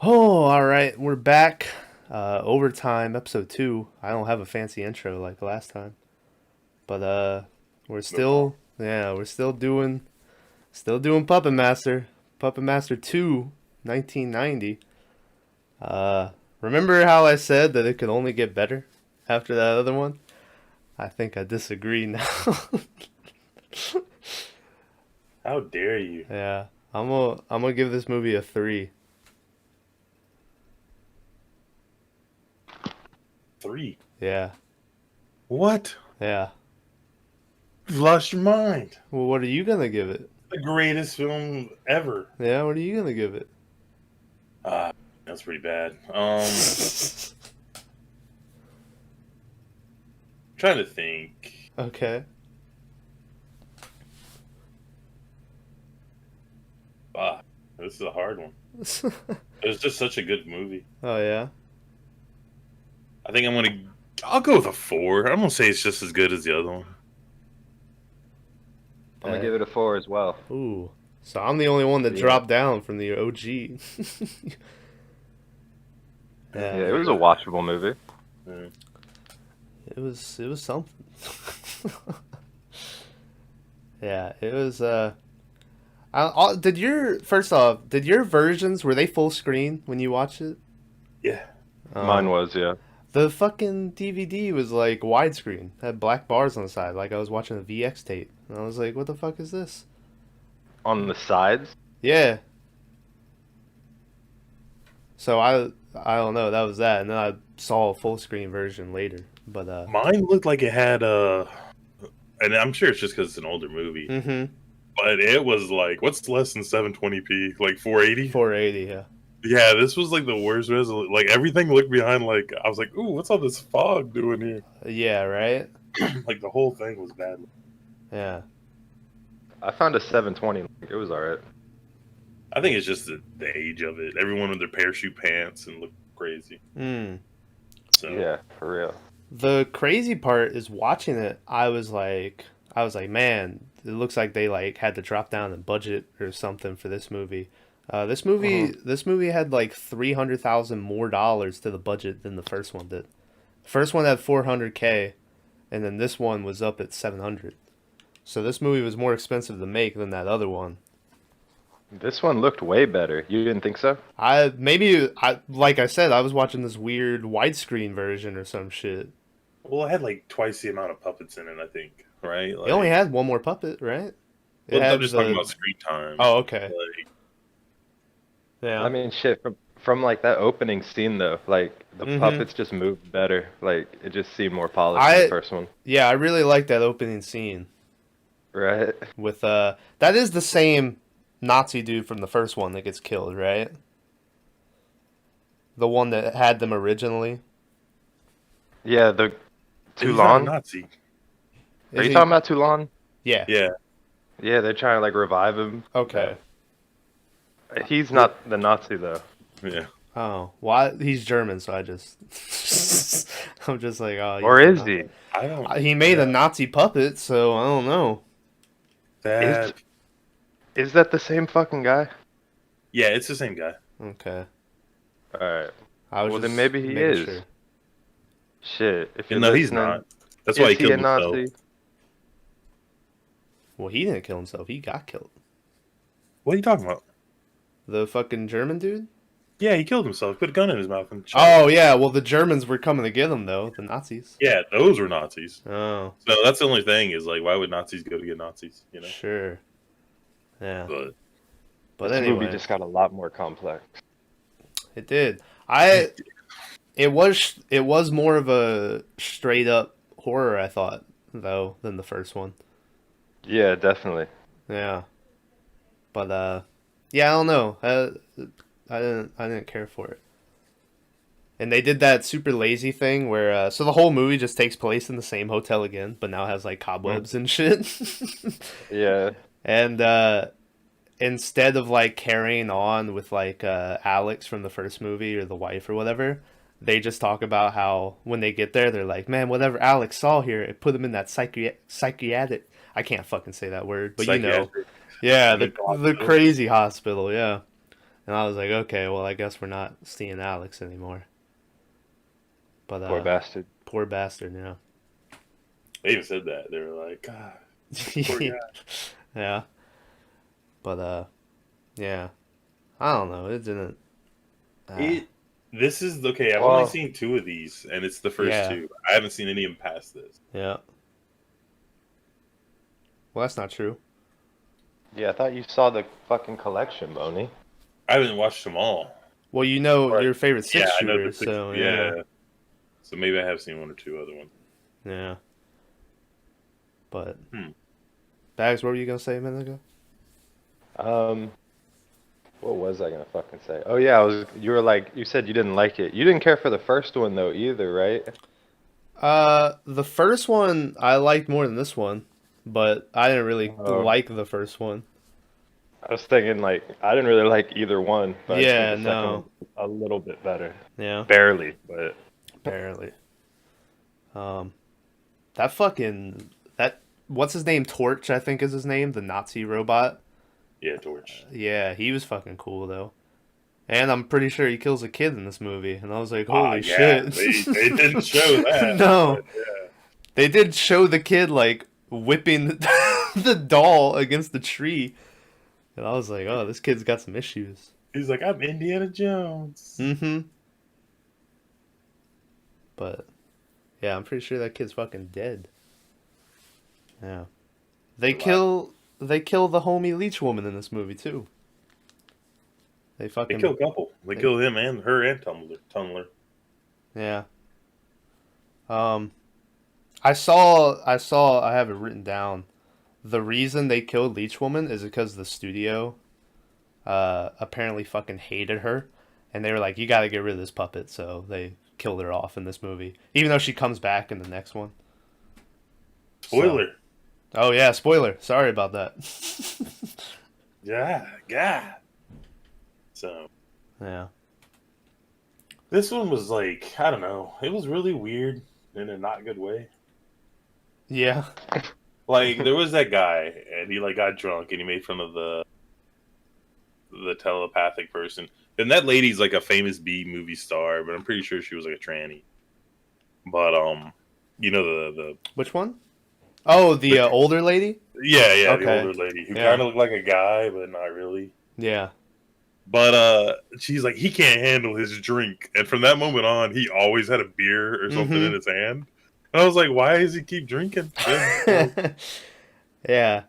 Oh, all right, we're back. Overtime, episode 2. I don't have a fancy intro like last time, but we're No problem. still, yeah, we're still doing Puppet Master, Puppet Master 2, 1990. Uh, Remember how I said that it could only get better after that other one? I think I disagree now. How dare you? Yeah, I'm gonna give this movie a 3. 3. Yeah, What? yeah. You've lost your mind. Well, what are you gonna give it? The greatest film ever. Yeah, what are you gonna give it? Ah, that's pretty bad. Trying to think. Okay. Ah, this is a hard one. It was just such a good movie. Oh yeah. I think I'll go with a 4. I'm gonna say it's just as good as the other one. I'm gonna give it a 4 as well. Ooh. So I'm the only one that Yeah. dropped down from the OG. Yeah, Yeah. it was a watchable movie. Yeah. It was something. Yeah, it was did your versions were they full screen when you watched it? Yeah. Mine Oh. was, yeah. The fucking DVD was like widescreen. Had black bars on the side like I was watching a VX tape. And I was like, "What the fuck is this?" On the sides, Yeah. So I don't know, that was that, and then I saw a full screen version later. But Mine looked like it had and I'm sure it's just because it's an older movie, mm-hmm. but it was like, what's less than 720p? Like 480? 480, yeah. Yeah, this was like the worst resolution. Like everything looked behind. Like I was like, "Ooh, what's all this fog doing here?" Yeah, right? Like the whole thing was bad. Yeah. I found a 720. It was alright. I think it's just the age of it. Everyone with their parachute pants and look crazy. Mm. So Yeah, for real. The crazy part is watching it, I was like, man, it looks like they like had to drop down the budget or something for this movie. This movie hmm this movie had like 300,000 more dollars to the budget than the first one did. The first one had 400K, and then this one was up at 700. So this movie was more expensive to make than that other one. This one looked way better. You didn't think so? Like I said, I was watching this weird widescreen version or some shit. well, it had like twice the amount of puppets in it. I think, right? It only Like, had one more puppet, right? It well, I'm had just talking the. about screen time. Oh, okay. Like, I Yeah. mean, shit, from like that opening scene though, like the Mm-hmm. puppets just moved better. Like it just seemed more polished than the I first one. Yeah, I really like that opening scene Right? with that is the same Nazi dude from the first one that gets killed, right? The one that had them originally. Yeah, the he's not a Toulon. Nazi. Are Is you he? talking about Toulon? Yeah. Yeah, Yeah, they're trying to like revive him. Okay. He's not the Nazi though. yeah. Oh, well, he's German, so I just I'm just like, oh, Or he's a is Nazi. he? I don't. He made a Yeah, Nazi puppet, so I don't know. Is that. is that the same fucking guy? Yeah, it's the same guy. Okay. Alright. I was Well, then just maybe he making is. sure. Shit. If you're No, he's listening, not. That's why is he he killed a himself. Nazi? Well, he didn't kill himself. He got killed. What are you talking about? The fucking German dude? Yeah, he killed himself. Put a gun in his mouth and shot. Oh, yeah. Well, the Germans were coming to get him, though. The Nazis. Yeah, those were Nazis. Oh, So that's the only thing is like, why would Nazis go to get Nazis? You know. sure. Yeah. But But This movie anyway, just got a lot more complex. it did. It was more of a straight up horror, I thought, though, than the first one. Yeah, definitely. Yeah. But yeah, I don't know. I didn't care for it. And they did that super lazy thing where so the whole movie just takes place in the same hotel again, but now has like Mm. cobwebs and shit. Yeah. And instead of like carrying on with like Alex from the first movie or the wife or whatever, they just talk about how when they get there, they're like, man, whatever Alex saw here, it put him in that psychiatric. I can't fucking say that word, but you know, psychiatric yeah, the mental the hospital. crazy hospital, yeah. And I was like, okay, well, I guess we're not seeing Alex anymore. But Poor bastard. poor bastard, yeah. They even said that. They were like, God, poor guy. Yeah. But yeah. I don't know. It didn't. It. This is okay. I've only Well, seen 2 of these, and it's the first Yeah. 2. I haven't seen any of them past this. Yeah. Well, that's not true. yeah, I thought you saw the fucking collection, Boney. I haven't watched them all. Well, you know But your favorite yeah, six I know shooter, the 6. so Yeah. So maybe I have seen 1 or 2 other ones. yeah. But Hmm. Bags, what were you gonna say a minute ago? What was I gonna fucking say? Oh yeah, you were like, you said you didn't like it. You didn't care for the first one though either, right? The first one I liked more than this one, but I didn't really Oh. like the first one. I was thinking like I didn't really like either one, but I just Yeah, think the second no. one a little bit better. Yeah, Barely, but barely. Um, that what's his name? Torch, I think is his name, the Nazi robot. Yeah, Torch. Yeah, he was fucking cool though. And I'm pretty sure he kills a kid in this movie, and I was like, holy shit. They didn't show that. No. But, yeah. They did show the kid like whipping the doll against the tree. And I was like, oh, this kid's got some issues. He's like, I'm Indiana Jones. Mm-hmm. But yeah, I'm pretty sure that kid's fucking dead. Yeah. They kill the homie leech woman in this movie too. They They fucking kill a couple. They kill him and her and Tumbler. Yeah. I have it written down. The reason they killed Leech Woman is because the studio apparently fucking hated her, and they were like, you gotta get rid of this puppet, so they killed her off in this movie. Even though she comes back in the next one. Spoiler. Oh yeah, spoiler. Sorry about that. Yeah. So Yeah. this one was like, I don't know. It was really weird in a not good way. Yeah. Like there was that guy, and he like got drunk, and he made fun of the telepathic person. And that lady's like a famous B movie star, but I'm pretty sure she was like a tranny. But you know the Which one? Oh, the older lady? yeah Okay. the older lady who Yeah. kind of looked like a guy, but not really. Yeah. But she's like, he can't handle his drink, and from that moment on, he always had a beer or something in his hand. And I was like, why does he keep drinking? Yeah.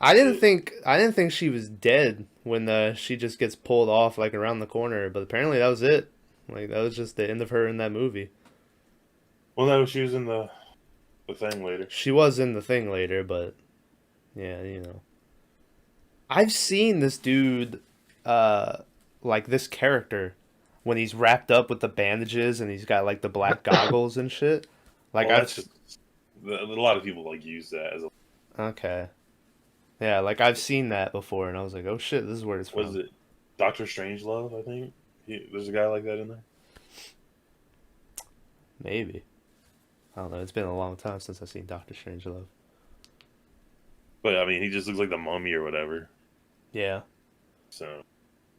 I didn't think she was dead when she just gets pulled off like around the corner, but apparently that was it. Like that was just the end of her in that movie. Well, no, she was in the thing later. She was in the thing later, but yeah, you know. I've seen this dude like this character when he's wrapped up with the bandages and he's got like the black goggles and shit. Like Well, I've that's just a lot of people like use that as a. Okay. Yeah, like I've seen that before and I was like, "Oh shit, this is where it's from." Was it Doctor Strangelove? I think there's a guy like that in there. Maybe. I don't know. It's been a long time since I've seen Doctor Strangelove. But I mean, he just looks like the mummy or whatever. Yeah. So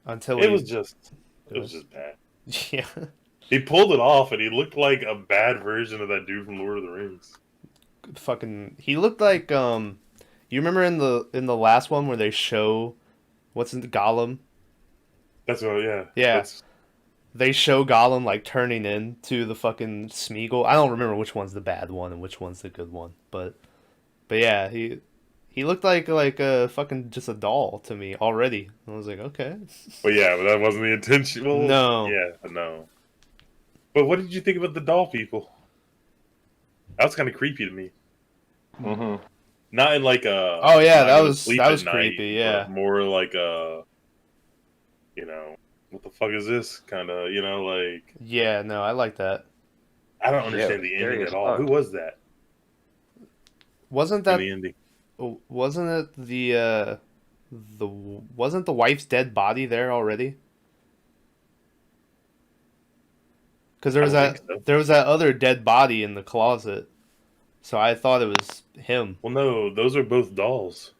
Until it was just bad. Yeah. He pulled it off, and he looked like a bad version of that dude from Lord of the Rings. Fucking he looked like you remember in the last one where they show what's in the Gollum? That's what, yeah. Yeah. They show Gollum like turning into the fucking Smeagol. I don't remember which one's the bad one and which one's the good one, but yeah, he looked like a fucking just a doll to me already. I was like, okay. But yeah, but that wasn't the intention. Well, No. Yeah, no. But what did you think about the doll people? That was kind of creepy to me. Mm-hmm. Not in like a. Oh yeah, not that gonna was sleep at night, creepy. Yeah. but more like a. What the fuck is this? Kind of, like. Yeah, no, I like that. I don't understand the scary ending as at all. fuck. Who was that Wasn't in that the ending? wasn't it the wasn't the wife's dead body there already? Because there I was don't think so. there was that other dead body in the closet, so I thought it was him. Well, no, those are both dolls.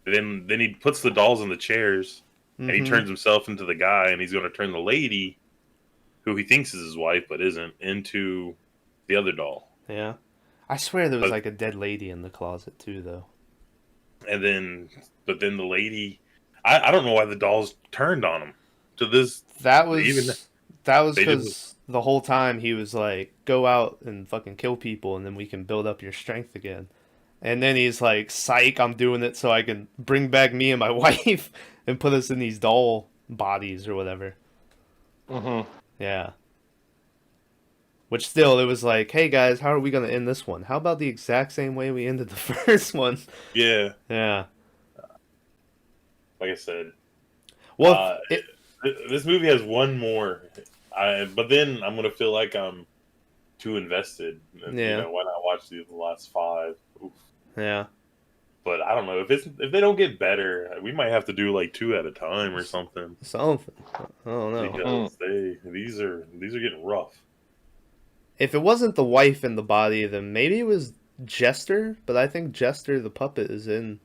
And then he puts the dolls in the chairs, and he turns himself into the guy, and he's going to turn the lady, who he thinks is his wife but isn't, into the other doll. Yeah. I swear there was But- like a dead lady in the closet too, though. And then, but then the lady, I don't know why the dolls turned on him. To this, That was Even- that was they did because the whole time he was like, "Go out and fucking kill people, and then we can build up your strength again." And then he's like, "Psych, I'm doing it so I can bring back me and my wife and put us in these doll bodies or whatever." Mm-hmm. Yeah. Which still, it was like, "Hey guys, how are we gonna end this one? How about the exact same way we ended the first one?" yeah, Yeah. like I said, Well, this movie has one more, but then I'm gonna feel like I'm too invested. And, Yeah. why not watch the last 5? Oof. yeah. But I don't know if they don't get better, we might have to do like 2 at a time or something. Something. I don't know. Because these are getting rough. If it wasn't the wife in the body, then maybe it was Jester. But I think Jester the puppet is in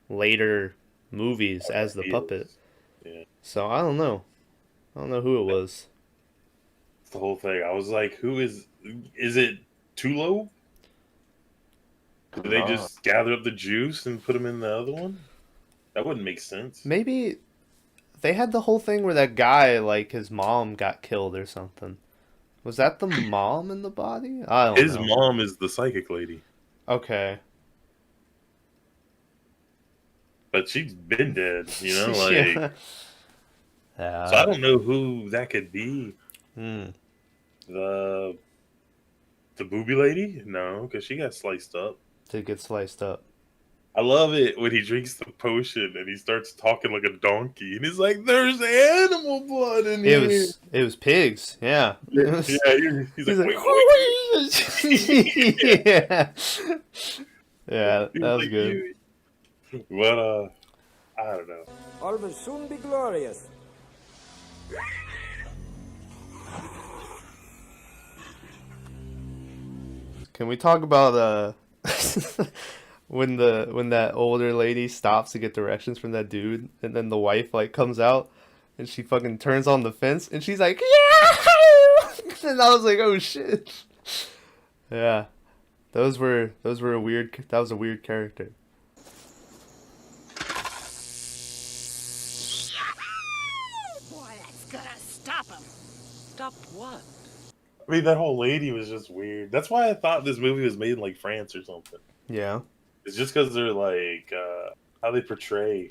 later movies as the He puppet. is. Yeah, So I don't know. I don't know who it was. it's the whole thing. I was like, who is it? Tulo? Did they just gather up the juice and put them in the other one? That wouldn't make sense. Maybe they had the whole thing where that guy, like his mom, got killed or something. Was that the mom in the body? I don't His know. mom is the psychic lady, Okay. but she's been dead. Like. yeah. Yeah. So I don't know who that could be. Hmm. The booby lady? No, because she got sliced up. To get sliced up. I love it when he drinks the potion and he starts talking like a donkey, and he's like, "There's animal blood in here." It was pigs. Yeah. It was- He's like, "Wait, yeah. Yeah, that was good. But I don't know. All will soon be glorious. Can we talk about when that older lady stops to get directions from that dude, and then the wife like comes out and she fucking turns on the fence and she's like, "Yeah!" And I was like, "Oh shit." Yeah. Those were a weird that was a weird character. Boy, that's gonna stop him. Stop what? I mean, that whole lady was just weird. That's why I thought this movie was made in like France or something. Yeah. It's just because they're like how they portray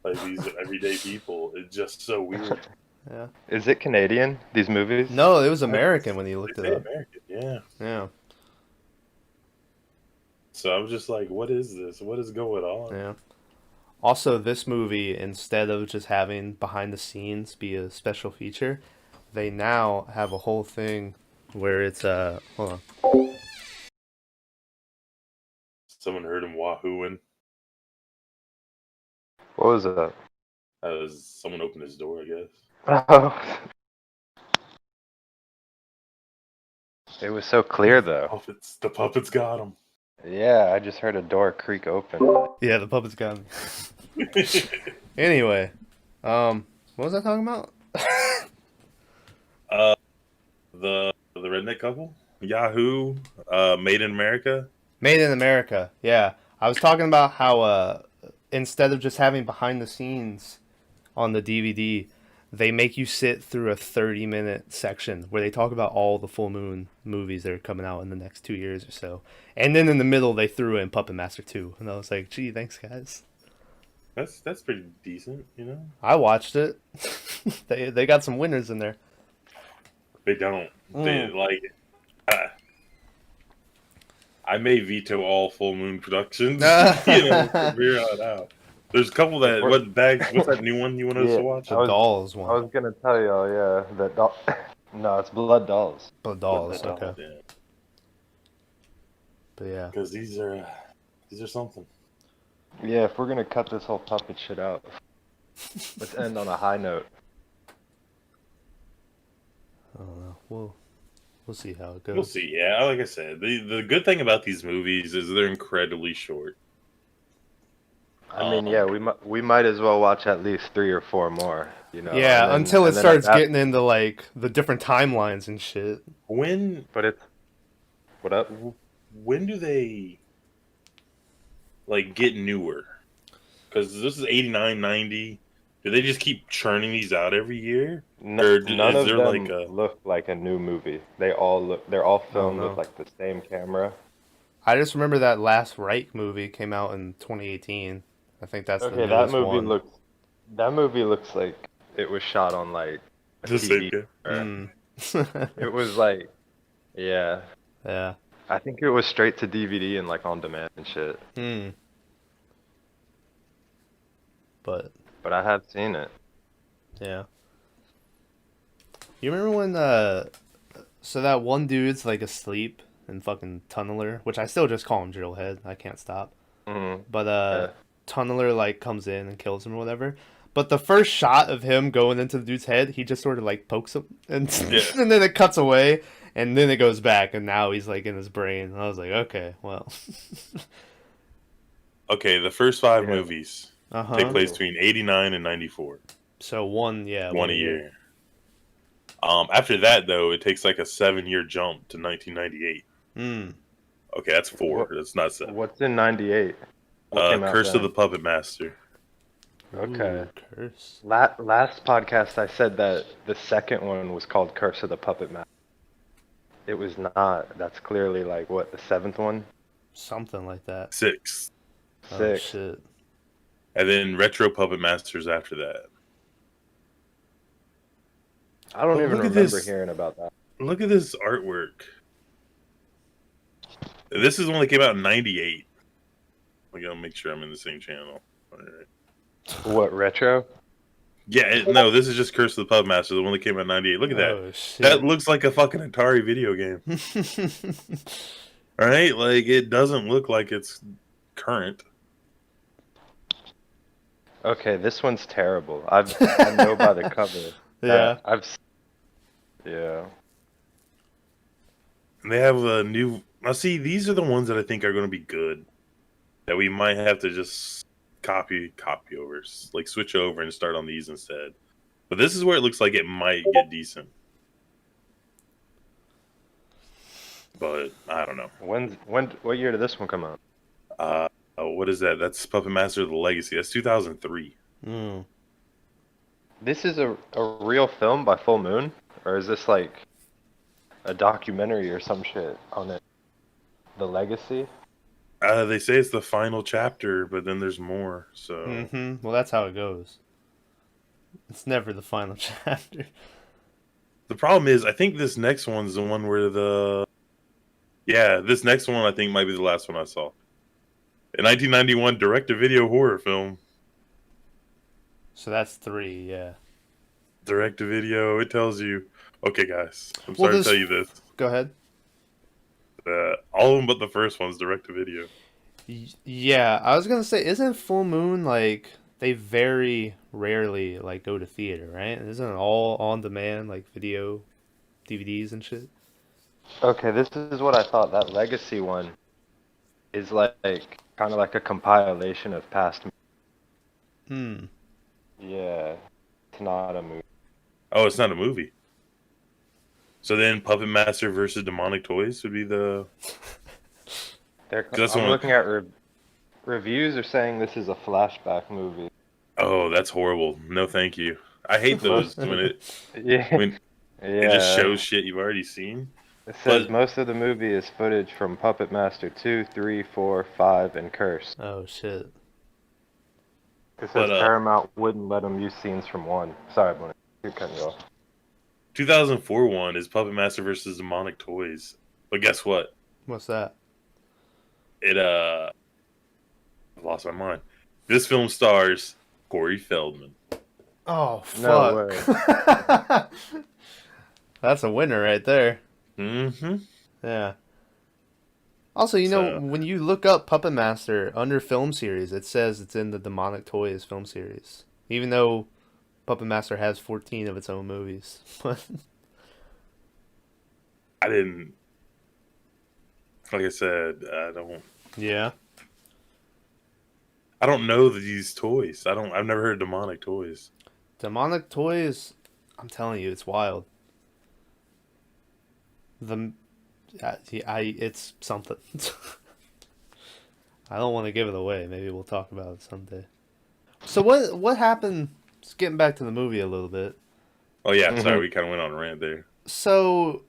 like these everyday people. It's just so weird. Yeah. Is it Canadian, these movies? No, it was American when you looked They it say up. American, yeah. Yeah. So I was just like, what is this? What is going on? Yeah. Also, this movie, instead of just having behind the scenes be a special feature, they now have a whole thing where it's hold on. Someone heard him wahooing. What was that? Someone opened his door, I guess. Oh. It was so clear though. The puppets got him. Yeah, I just heard a door creak open. Yeah, the puppet's got me. Anyway, what was I talking about? The redneck couple, Yahoo, Made in America. Made in America. Yeah, I was talking about how instead of just having behind the scenes on the DVD, they make you sit through a 30-minute section where they talk about all the full moon movies that are coming out in the next 2 years or so. And then in the middle, they threw in Puppet Master 2. And I was like, gee, thanks, guys. That's pretty decent, I watched it. They got some winners in there. They don't. They like. I may veto all full moon productions. From here on out. There's a couple that what's that new one you want us Yeah, to watch? The Dolls I one. was gonna tell y'all, yeah, that doll. No, it's Blood Dolls. The Dolls, What the okay. hell? Yeah. But yeah. Because these are something. Yeah, if we're gonna cut this whole puppet shit out, let's end on a high note. I don't know. We'll see how it goes. We'll see. Yeah, like I said, the good thing about these movies is they're incredibly short. I mean, yeah, we might as well watch at least 3 or 4 more, you know. Yeah, until it and then at starts that, getting into like the different timelines and shit. When but it's what up? when do they like get newer? Because this is 89, 90. Do they just keep churning these out every year, or None is of there like them a? look like a new movie. They're all I don't filmed know. with like the same camera. I just remember that last Reich movie came out in 2018. I think that's the Okay, that newest movie one. looks that movie looks like it was shot on like a The same TV guy. camera. Hmm. It was like, yeah, Yeah. I think it was straight to DVD and like on demand and shit. Hmm. But But I have seen it. yeah. You remember when so that one dude's like asleep in fucking Tunneler, which I still just call him Drillhead. I can't stop. Hmm. But Yeah. Tunneler like comes in and kills him or whatever. But the first shot of him going into the dude's head, he just sort of like pokes him and Yeah. and then it cuts away and then it goes back and now he's like in his brain. I was like, okay, well. Okay, the first 5 Yeah. movies Uh-huh. take place between 89 and 94. So one, yeah, One a year. After that, though, it takes like a 7-year jump to 1998. Hmm. Okay, that's 4. What, That's not 7. what's in '98? What came out Curse of then? the Puppet Master. Okay. Ooh, curse. Last podcast I said that the second one was called Curse of the Puppet Master. It was not. That's clearly like what, the 7th one? Something like that. 6. Oh 6. shit. And then Retro Puppet Masters after that. I don't But even look at remember this. hearing about that. Look at this artwork. This is one that came out in 98. I gotta make sure I'm in the same channel. All right. What, retro? Yeah, no, this is just Curse of the Puppet Master, the one that came out in 98. Look at that. Oh shit. That looks like a fucking Atari video game. All right? Like, it doesn't look like it's current. Okay, this one's terrible. I know by the cover. Yeah. Yeah. And they have a new. Now, see, these are the ones that I think are going to be good. That we might have to just copy over, like switch over and start on these instead. But this is where it looks like it might get decent. But I don't know. What year did this one come out? What is that? That's Puppet Master of the Legacy. That's 2003. Mm. This is a real film by Full Moon? Or is this like a documentary or some shit on it? The Legacy? They say it's the final chapter, but then there's more. So Mm-hmm. Well, that's how it goes. It's never the final chapter. the problem is, I think this next one's the one where this next one I think might be the last one I saw. A 1991 direct-to-video horror film. So that's 3, yeah. Direct-to-video. It tells you. Okay, guys. I'm Well, sorry this- to tell you this. Go ahead. All of them but the first one's direct-to-video. Yeah, I was gonna say, isn't Full Moon like they very rarely like go to theater, right? Isn't it all on demand, like video, DVDs and shit? Okay, this is what I thought. That Legacy one is like kind of like a compilation of past. Hmm. Yeah, it's not a movie. Oh, it's not a movie. So then Puppet Master versus Demonic Toys would be the... That's I'm one- looking at reviews are saying this is a flashback movie. Oh, that's horrible. No, thank you. I hate those when it Yeah, when yeah. it just shows shit you've already seen. It says but- most of the movie is footage from Puppet Master 2, 3, 4, 5, and Curse. Oh shit. It says But, Paramount wouldn't let them use scenes from 1. Sorry, I'm keep cutting you off. 2004 one is Puppet Master versus Demonic Toys. But guess what? What's that? It I've lost my mind. This film stars Corey Feldman. Oh No fuck. That's a winner right there. Mm-hmm. Yeah. Also, you know, So- when you look up Puppet Master under film series, it says it's in the Demonic Toys film series. Even though Puppet Master has 14 of its own movies. I didn't. Like I said, I don't. Yeah. I don't know these toys. I've never heard of demonic toys. Demonic toys, I'm telling you, it's wild. The, it's something. I don't want to give it away. Maybe we'll talk about it someday. So what happened? Just getting back to the movie a little bit. Oh yeah, sorry, Mhm. we kind of went on a rant there. So,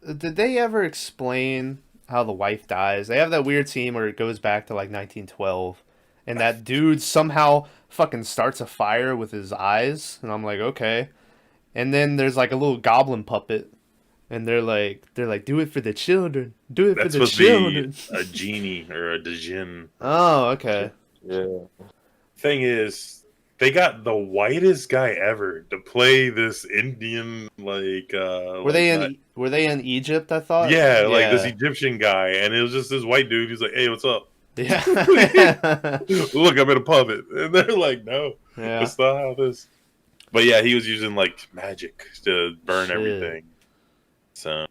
did they ever explain how the wife dies? They have that weird scene where it goes back to like 1912, and that dude somehow fucking starts a fire with his eyes, and I'm like, okay. And then there's like a little goblin puppet, and they're like, do it for the children, do it for That's the supposed to be children. a genie or a djinn. Oh, okay. Yeah. Thing is, they got the whitest guy ever to play this Indian Were they in Egypt? I thought. yeah, like this Yeah. Egyptian guy, and it was just this white dude. He's like, "Hey, what's up? Yeah. Look, I'm in a puppet," and they're like, "No, Yeah. that's not how this." But yeah, he was using like magic to burn Shit. everything. So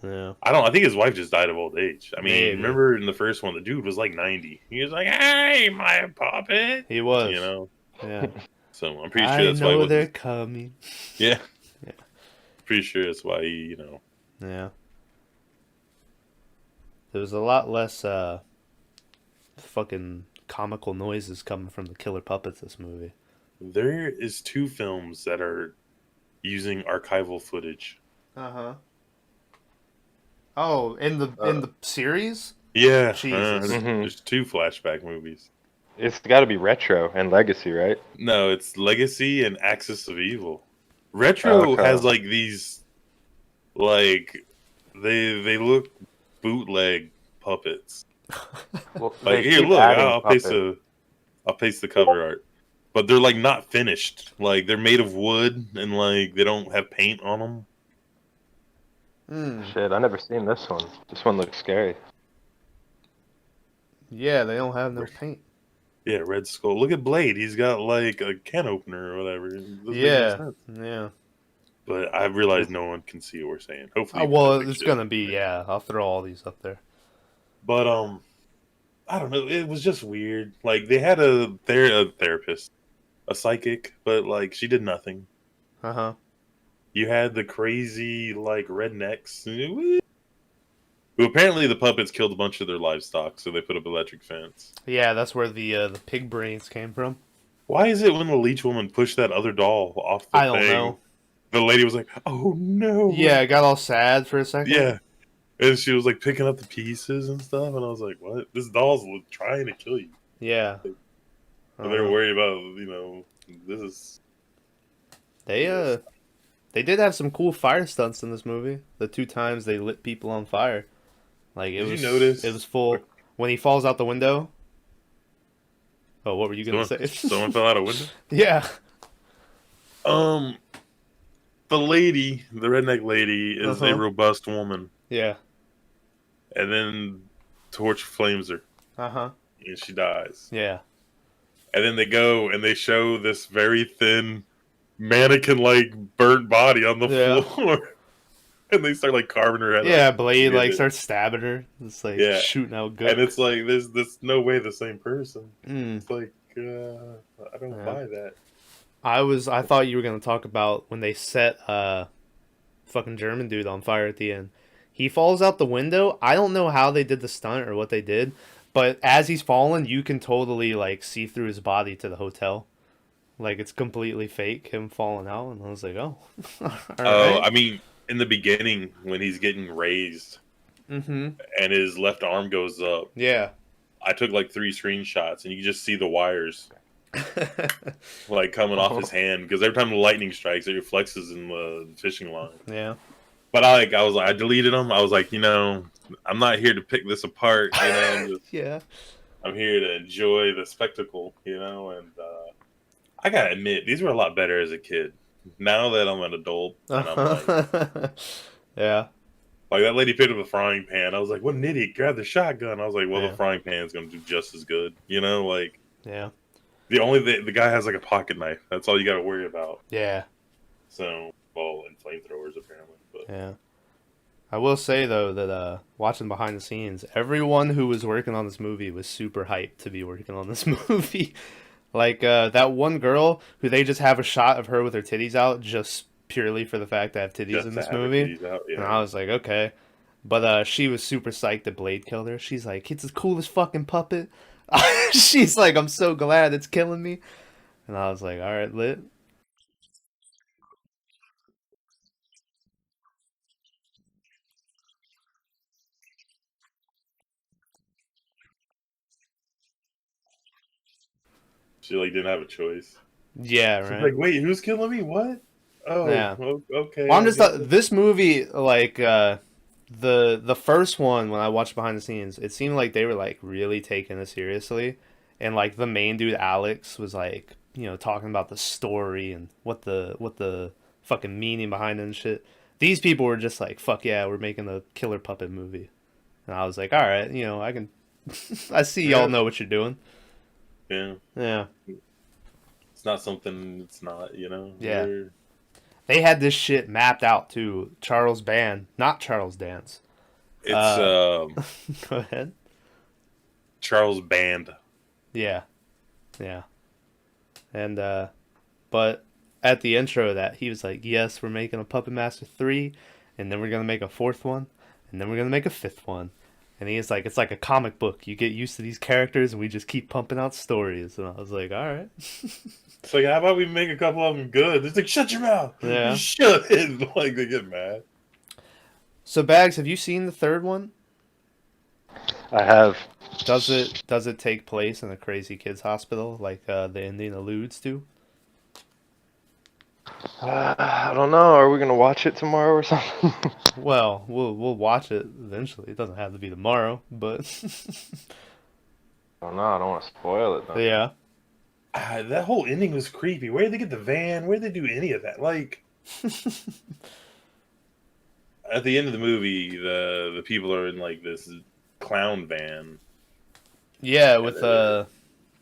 Yeah. I think his wife just died of old age. I mean, Maybe. remember in the first one, the dude was like 90. He was like, "Hey, my puppet," He was. you know. Yeah. So I'm pretty I sure that's why. know they're coming. Yeah. Yeah. Pretty sure that's why he. Yeah. There was a lot less fucking comical noises coming from the killer puppets this movie. There is 2 films that are using archival footage. Uh-huh. Oh, in the series? Yeah, Jesus. there's 2 flashback movies. It's got to be Retro and Legacy, right? No, it's Legacy and Axis of Evil. Retro Okay. has like these, like they look bootleg puppets. Well, Like they here, keep look, adding I'll paste the cover art. But they're like not finished. Like they're made of wood and like they don't have paint on them. Shit, I never seen this one. This one looks scary. Yeah, they don't have no paint. Yeah, Red Skull. Look at Blade. He's got like a can opener or whatever. It doesn't make any Yeah. sense. Yeah. But I realize no one can see what we're saying. Hopefully, Well, they it's should. gonna be, yeah. I'll throw all these up there. But I don't know. It was just weird. Like they had a therapist, a psychic, but like she did nothing. Uh-huh. You had the crazy like rednecks who apparently the puppets killed a bunch of their livestock, so they put up electric fence. Yeah, that's where the pig brains came from. Why is it when the leech woman pushed that other doll off the I don't thing, know. the lady was like, "Oh no!" Yeah, I got all sad for a second. Yeah. And she was like picking up the pieces and stuff, and I was like, "What? This doll's trying to kill you." Yeah. But they're worried about, this is. They did have some cool fire stunts in this movie. The 2 times they lit people on fire. Like Did you notice? It was full when he falls out the window. Oh, what were you gonna say? Someone fell out a window. Yeah. The lady, the redneck lady, is a Uh-huh. robust woman, Yeah. and then torch flames her, Uh-huh. and she dies. Yeah. And then they go and they show this very thin mannequin-like burnt body on the Yeah. floor, and they start like carving her head. Yeah, off. Blade like Yeah. starts stabbing her. It's like Yeah. shooting out good. And it's like there's no way the same person. Mm. It's like I don't Yeah. buy that. I thought you were gonna talk about when they set fucking German dude on fire at the end. He falls out the window. I don't know how they did the stunt or what they did, but as he's falling, you can totally like see through his body to the hotel. Like it's completely fake him falling out, and I was like, oh, all Oh, right. I mean, in the beginning when he's getting raised Mm-hmm. and his left arm goes up, Yeah. I took like 3 screenshots, and you can just see the wires like coming off his hand because every time the lightning strikes, it reflects in the fishing line. Yeah. But I deleted them. I was like, I'm not here to pick this apart. Yeah. I'm here to enjoy the spectacle. And I gotta admit, these were a lot better as a kid. Now that I'm an adult, and I'm like, Yeah. like that lady picked up a frying pan. I was like, what an idiot! Grab the shotgun. I was like, well, Yeah. the frying pan's gonna do just as good. Like Yeah. the guy has like a pocket knife. That's all you got to worry about. Yeah. So, well, and flamethrowers apparently. But Yeah. I will say though that watching behind the scenes, everyone who was working on this movie was super hyped to be working on this movie. Like that one girl who they just have a shot of her with her titties out just purely for the fact to have titties Just in to this have her movie. titties out, And yeah. I was like, okay. But she was super psyched that Blade killed her. She's like, it's the coolest fucking puppet. She's like, I'm so glad it's killing me. And I was like, all right, lit. She like didn't have a choice. Yeah, She's right. like, wait, who's killing me? What? Oh, Yeah. okay. Well, I'm I just guess this movie, like the first one when I watched behind the scenes, it seemed like they were like really taking it seriously, and like the main dude Alex was like, talking about the story and what the fucking meaning behind it and shit. These people were just like, fuck yeah, we're making a killer puppet movie, and I was like, all right, I can, I see y'all Yeah. know what you're doing. yeah. Yeah, It's not something. It's not. Yeah. We're- they had this shit mapped out too. Charles Band, not Charles Dance. It's Go ahead. Charles Band. Yeah, yeah. And but at the intro of that, he was like, "Yes, we're making a Puppet Master 3, and then we're gonna make a fourth one, and then we're gonna make a fifth one." And he's like, "It's like a comic book. You get used to these characters, and we just keep pumping out stories." And I was like, "All right." It's like, how about we make a couple of them good? It's like, shut your mouth. Yeah. Shut it. Like they get mad. So Bags, have you seen the third one? I have. Does it take place in a crazy kids hospital like the ending alludes to? I don't know. Are we gonna watch it tomorrow or something? Well, we'll watch it eventually. It doesn't have to be tomorrow, but I don't know. I don't want to spoil it though. yeah. That whole ending was creepy. Where did they get the van? Where did they do any of that? Like at the end of the movie, the people are in like this clown van. Yeah, with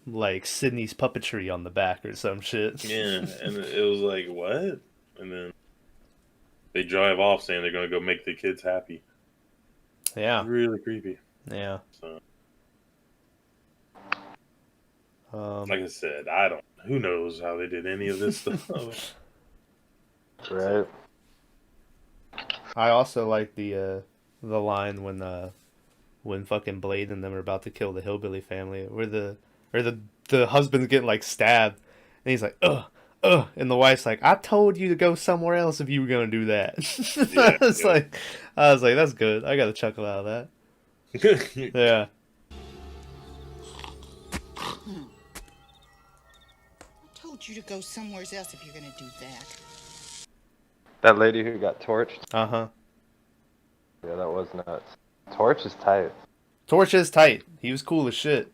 like Sydney's puppetry on the back or some shit. Yeah, and it was like, what? And then they drive off saying they're gonna go make the kids happy. Yeah, Really creepy. yeah. So, Um, like I said, I don't. Who knows how they did any of this stuff? Right. I also like the line when fucking Blade and them are about to kill the hillbilly family, where the husband's getting like stabbed, and he's like, ugh. And the wife's like, I told you to go somewhere else if you were gonna do that. Yeah, yeah. I was like, that's good. I got a chuckle out of that. Yeah. Told you to go somewhere else if you're gonna do that. That lady who got torched. Uh huh. Yeah, that was nuts. Torch is tight. Torch is tight. He was cool as shit.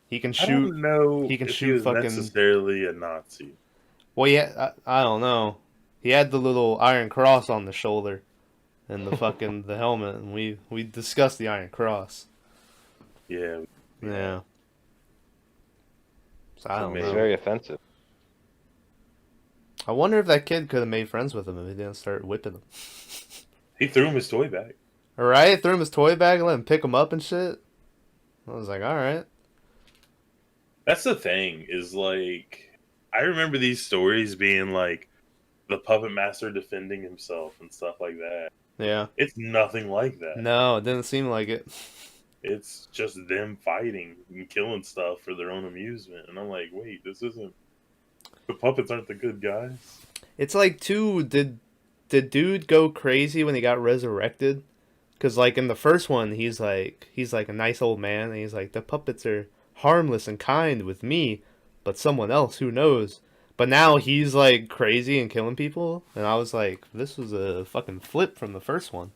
He can I shoot. don't know he can if shoot he was fucking- necessarily a Nazi. Well, yeah, I don't know. He had the little Iron Cross on the shoulder, and the fucking the helmet, and we discussed the Iron Cross. Yeah, Yeah. So I don't It's know. very offensive. I wonder if that kid could have made friends with him if he didn't start whipping him. he threw him his toy back. All right, threw him his toy bag and let him pick him up and shit. I was like, all right. That's the thing. Is like, I remember these stories being like the puppet master defending himself and stuff like that. Yeah. It's nothing like that. No, it didn't seem like it. It's just them fighting and killing stuff for their own amusement. And I'm like, wait, this isn't. The puppets aren't the good guys. It's like, too, did dude go crazy when he got resurrected? Because, like, in the first one, he's like a nice old man, and he's like, the puppets are harmless and kind with me, but someone else, who knows? But now he's, like, crazy and killing people, and I was like, this was a fucking flip from the first one.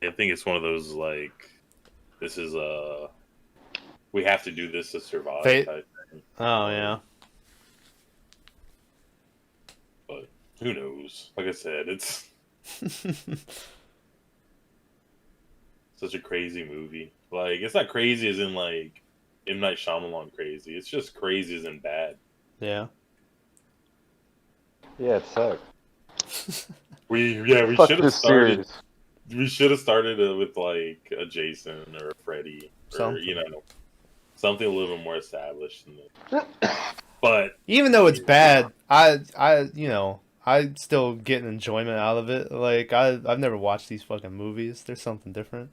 I think it's one of those, like, this is we have to do this to survive Fate- type thing. Oh, yeah. But who knows? Like I said, it's such a crazy movie. Like, it's not crazy as in, like, M. Night Shyamalan crazy. It's just crazy as in bad. Yeah. Yeah, it sucked. We Fuck should have this started. series. We should have started it with like a Jason or a Freddy or Something. something a little bit more established. But Even though it's bad, I still get an enjoyment out of it. Like I've never watched these fucking movies. There's something different.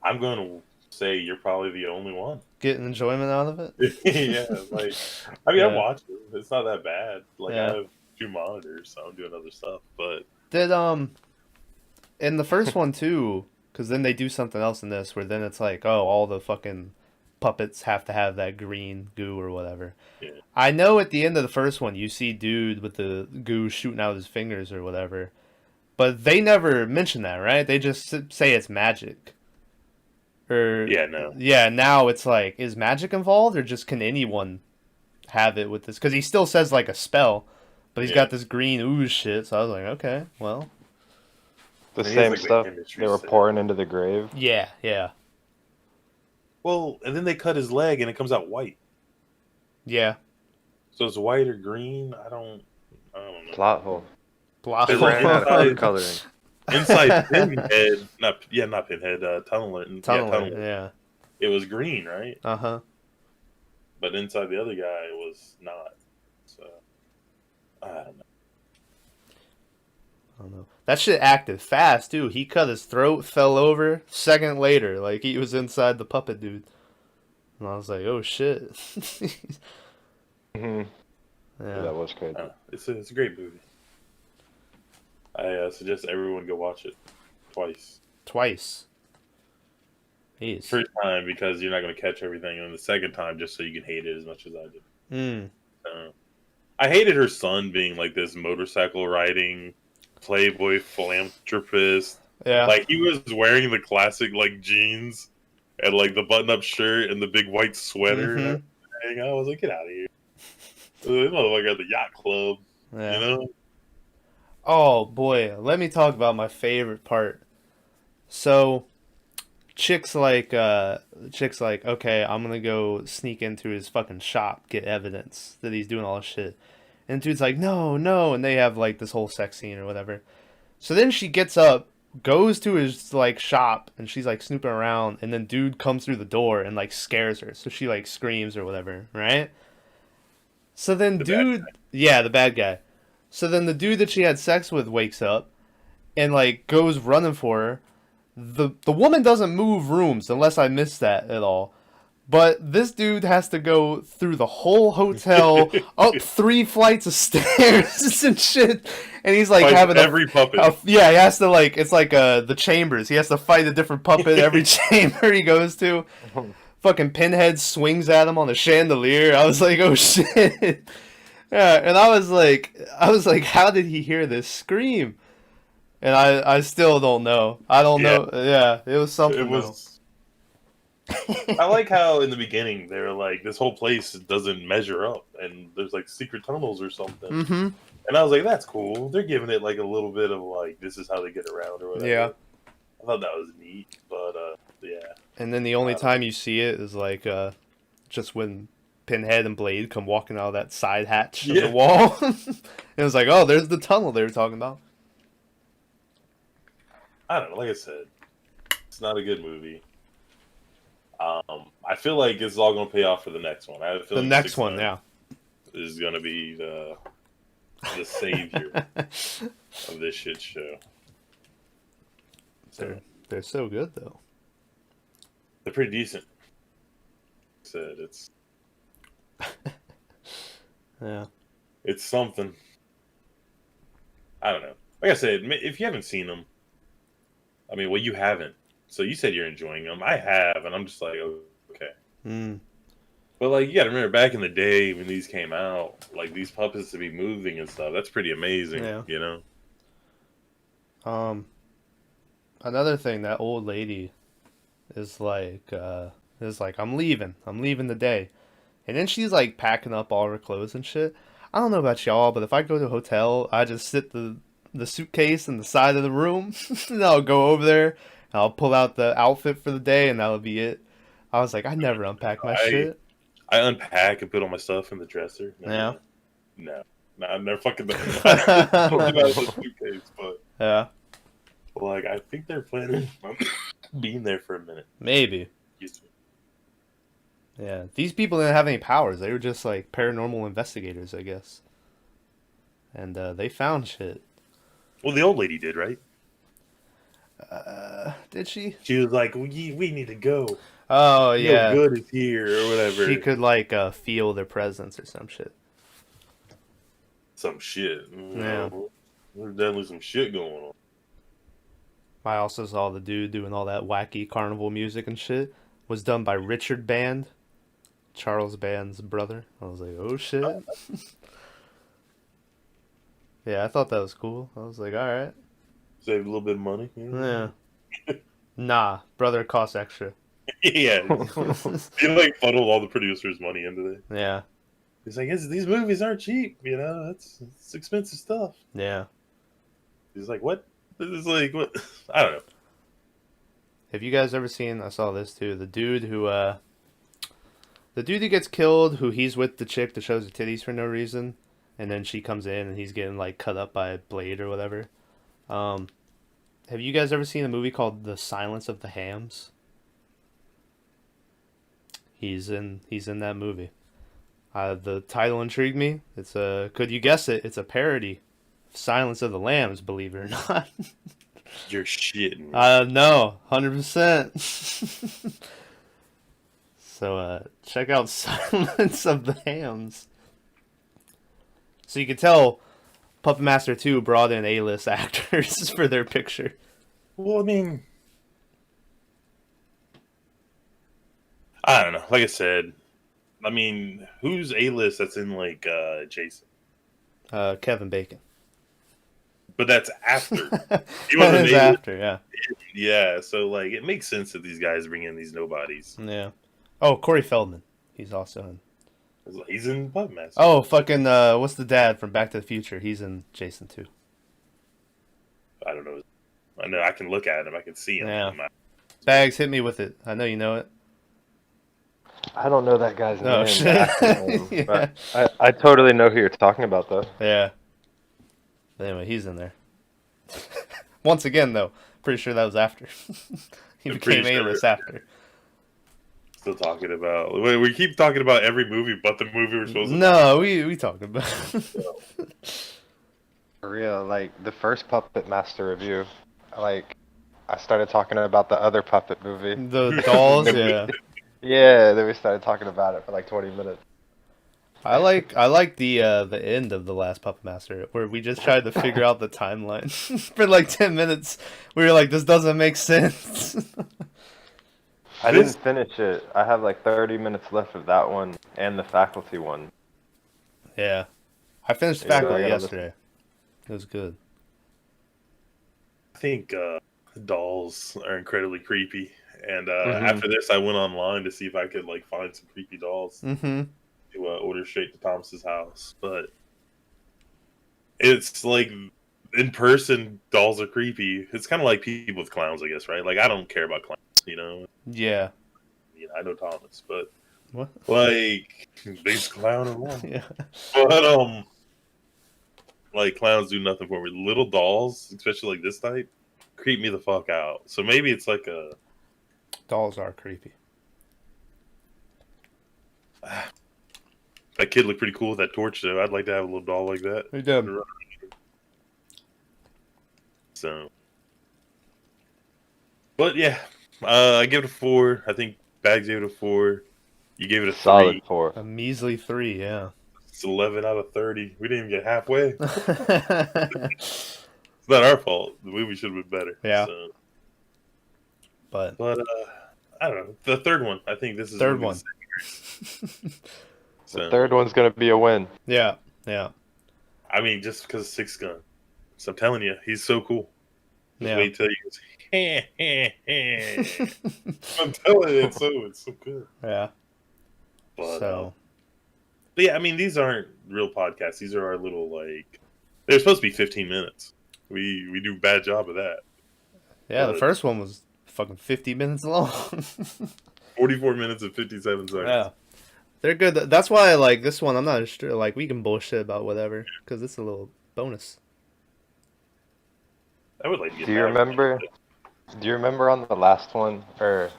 I'm going to say you're probably the only one. Get an enjoyment out of it. Yeah, like I Yeah. watch it. It's not that bad. Like Yeah. I have 2 monitors, so I'm doing other stuff. But Did in the first one too, because then they do something else in this where then it's like, oh, all the fucking puppets have to have that green goo or whatever. yeah, I know at the end of the first one you see dude with the goo shooting out his fingers or whatever, but they never mention that, right? They just say it's magic. Or no. yeah, now it's like, is magic involved or just can anyone have it with this? Because he still says like a spell, but he's Yeah. got this green ooze shit. So I was like, okay, well, The I mean, same it's like the stuff industry they were said. pouring into the grave. yeah. Well, and then they cut his leg and it comes out white. Yeah. So it's white or green. I don't know. Plot hole. Blah. They Ran out of Inside- food coloring. Inside Pinhead, not Pinhead. Tunnel. Tunnel. Yeah. It was green, right? Uh-huh. But inside the other guy was not. So I don't know. I don't know. That shit acted fast too. He cut his throat, fell over. Second later, like he was inside the puppet dude, and I was like, "Oh shit!" Hmm. Yeah. That was crazy. It's a great movie. I suggest everyone go watch it twice. Twice. Jeez. First time because you're not going to catch everything, and the second time just so you can hate it as much as I did. Mm. I hated her son being like this motorcycle riding playboy philanthropist. Yeah. Like he was wearing the classic like jeans and like the button up shirt and the big white sweater and Mhm. everything. I was like, get out of here. This motherfucker at the yacht club, Yeah. you know? Oh boy, let me talk about my favorite part. So, chick's like, okay, I'm gonna go sneak into his fucking shop, get evidence that he's doing all this shit. And dude's like, no, and they have like this whole sex scene or whatever. So then she gets up, goes to his like shop, and she's like snooping around, and then dude comes through the door and like scares her, so she like screams or whatever, right? So then The bad dude, yeah, the bad guy. So then the dude that she had sex with wakes up and like goes running for her. The woman doesn't move rooms unless I missed that at all. But this dude has to go through the whole hotel, up 3 flights of stairs and shit. And he's like Fight having every puppet. yeah, he has to like, it's like the chambers. He has to fight a different puppet every chamber he goes to. Fucking Pinhead swings at him on a chandelier. I was like, oh shit. Yeah, and I was like, how did he hear this scream? And I still don't know. I don't know. Yeah, it was something. It was. I like how in the beginning they were like, this whole place doesn't measure up, and there's like secret tunnels or something. Mm-hmm. And I was like, that's cool. They're giving it like a little bit of like, this is how they get around or whatever. Yeah. I thought that was neat, but yeah. And then the only time you see it is like just when Pinhead and Blade come walking out of that side hatch of Yeah. the wall. It was like, oh, there's the tunnel they were talking about. I don't know. Like I said, it's not a good movie. I feel like it's all going to pay off for the next one. I have a The feeling next 6 one, yeah. is going to be the savior of this shit show. So They're so good though. they're pretty decent. Like I said Yeah. it's something. I don't know. Like I said, if you haven't seen them, I mean, well, you haven't. So you said you're enjoying them. I have, and I'm just like, oh, okay. Mm. But like, you got to remember back in the day when these came out, like these puppets to be moving and stuff. That's pretty amazing, Yeah. you know. Another thing, that old lady is like, I'm leaving the day. And then she's like packing up all her clothes and shit. I don't know about y'all, but if I go to a hotel, I just sit the suitcase in the side of the room, and I'll go over there, and I'll pull out the outfit for the day, and that'll be it. I was like, I never unpack my shit. I unpack and put all my stuff in the dresser. Yeah. No, Nah, they're fucking out of the suitcase, but Yeah, like I think they're planning on being there for a minute. maybe. Excuse me. Yeah, these people didn't have any powers. They were just like paranormal investigators, I guess. And they found shit. Well, the old lady did, right? Did she? She was like, "We need to go. Oh No yeah. good is here, or whatever." She could like feel their presence or some shit. Some shit. Yeah. There's definitely some shit going on. I also saw the dude doing all that wacky carnival music and shit. Was done by Richard Band, Charles Band's brother. I was like, oh shit. Yeah, I thought that was cool. I was like, alright. Save a little bit of money. Yeah. Nah, brother costs extra. Yeah. He like funneled all the producers' money into it. Yeah, He's like, these movies aren't cheap, you know. It's expensive stuff. yeah. He's like, what? This is like what? I don't know. Have you guys ever seen, I saw this too, the dude who gets killed, who he's with the chick that shows her titties for no reason, and then she comes in and he's getting like cut up by a blade or whatever. Have you guys ever seen a movie called The Silence of the Hams? He's in that movie. The title intrigued me. It's could you guess it? It's a parody of Silence of the Lambs, believe it or not. You're shitting. No, 100%. So check out Silence of the Hams. So you can tell Puppet Master 2 brought in A-list actors for their picture. Well, I mean, I don't know. Like I said, I mean, who's A-list that's in like Jason? Kevin Bacon. But that's after. He That wasn't is A-list. after, yeah. Yeah, so like it makes sense that these guys bring in these nobodies. Yeah. Oh, Corey Feldman. He's also in. He's in Puppet Master. Oh, fucking, what's the dad from Back to the Future? He's in Jason too. I don't know. I know I can look at him. I can see him. Yeah. Bags, hit me with it. I know you know it. I don't know that guy's Oh, name. shit. the actor's name, Yeah. But I totally know who you're talking about, though. Yeah. But anyway, he's in there. Once again, though, pretty sure that was after. He I'm became pretty sure. A-list after. Still talking about. We keep talking about every movie, but the movie we're supposed to. No, we talked about. For real, like, the first Puppet Master review, like, I started talking about the other puppet movie. The dolls, yeah. Yeah, then we started talking about it for like 20 minutes. I like the end of the last Puppet Master where we just tried to figure out the timeline for like 10 minutes. We were like, this doesn't make sense. I didn't finish it. I have like 30 minutes left of that one and the faculty one. Yeah, I finished Yeah, faculty I gotta yesterday. It was good. I think dolls are incredibly creepy, and Mhm. after this, I went online to see if I could like find some creepy dolls Mm-hmm. to order straight to Thomas's house. But it's like in person, dolls are creepy. It's kind of like people with clowns, I guess, right? Like I don't care about clowns, you know. Yeah. I know Thomas, but What? like biggest clown in one. Yeah. But like clowns do nothing for me. Little dolls, especially like this type, creep me the fuck out. So maybe it's like a Dolls are creepy. that kid looked pretty cool with that torch though. I'd like to have a little doll like that. They did. So, but yeah, I give it a 4. I think Bags gave it a 4. You gave it a 3. Solid 4. A measly 3, yeah. It's 11 out of 30. We didn't even get halfway. It's not our fault. The movie should have been better. Yeah. So. But But I don't know. The third one. I think this is third gonna one. be the second. So, The third one's gonna be a win. yeah, yeah, I mean, just because of Six Gun. So I'm telling you, he's so cool. Just yeah. wait till he goes. Heh, heh, heh. I'm telling you, it's so good. Yeah. But, So but yeah, I mean, these aren't real podcasts. These are our little like. They're supposed to be 15 minutes. We do a bad job of that. yeah, the but- first one was fucking 50 minutes long. 44 minutes and 57 seconds. Yeah. They're good. That's why I like this one. I'm not sure. Like, we can bullshit about whatever because it's a little bonus. I would like to get Do you Maverick. remember? Do you remember on the last one, or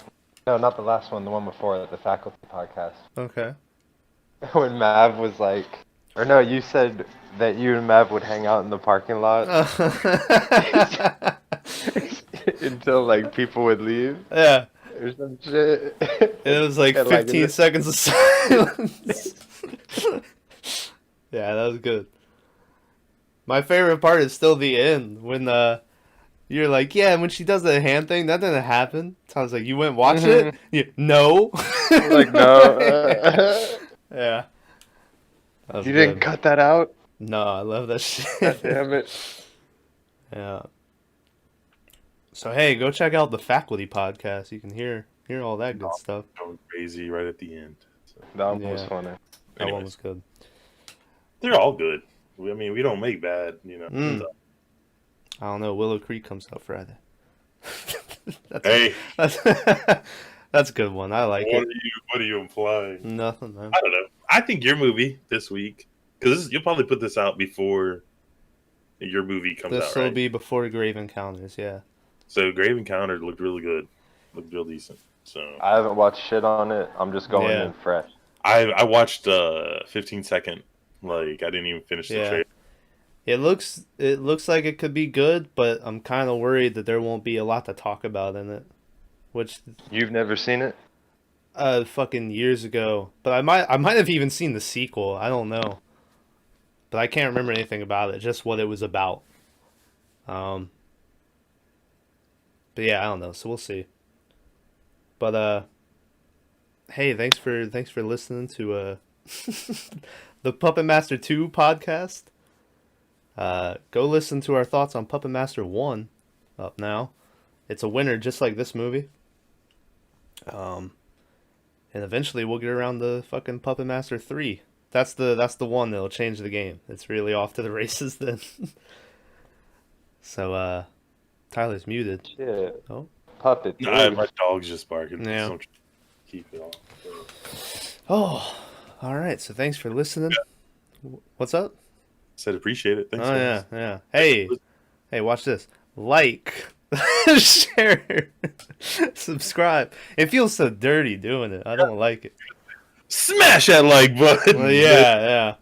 no, not the last one, the one before it, the faculty podcast, Okay. when Mav was like, or no, you said that you and Mav would hang out in the parking lot until like people would leave Yeah. or some shit. It was like And, 15 seconds of silence. Yeah, that was good. My favorite part is still the end when you're like, yeah, when she does the hand thing, that didn't happen. So I was like, you went watch it? Yeah, no. Like no, Yeah. That was you didn't good. cut that out. No, I love that shit. God damn it. Yeah. So hey, go check out the faculty podcast. You can hear all that good stuff. Going crazy right at the end. So, That one was Yeah. funny. That one anyways, was good. they're all good. I mean, we don't make bad, Mm. I don't know. Willow Creek comes out Friday. that's, Hey, that's a good one. I like it. what are you implying? Nothing, man. I don't know. I think your movie this week, because you'll probably put this out before your movie comes This out, will right? be before Grave Encounters, yeah. So Grave Encounter looked really good, looked real decent. So I haven't watched shit on it. I'm just going Yeah. in fresh. I watched 15-second, like I didn't even finish the Yeah. trailer. It looks like it could be good, but I'm kind of worried that there won't be a lot to talk about in it. Which You've never seen it? fucking years ago. But I might have even seen the sequel. I don't know. But I can't remember anything about it, just what it was about. But yeah, I don't know. So we'll see. But hey, thanks for listening to the Puppet Master 2 podcast. Go listen to our thoughts on Puppet Master 1 up now. It's a winner just like this movie. And eventually we'll get around to fucking Puppet Master 3. That's the one that'll change the game. It's really off to the races then. So Tyler's muted. Shit. Oh. Puppet. My dog's just barking. Yeah. So I'm trying to keep it off. Oh, all right. So thanks for listening. What's up? Said appreciate it. Thanks. Oh guys. yeah. Hey, watch this. Like, share, subscribe. It feels so dirty doing it. I don't like it. Smash that like button. Well, yeah.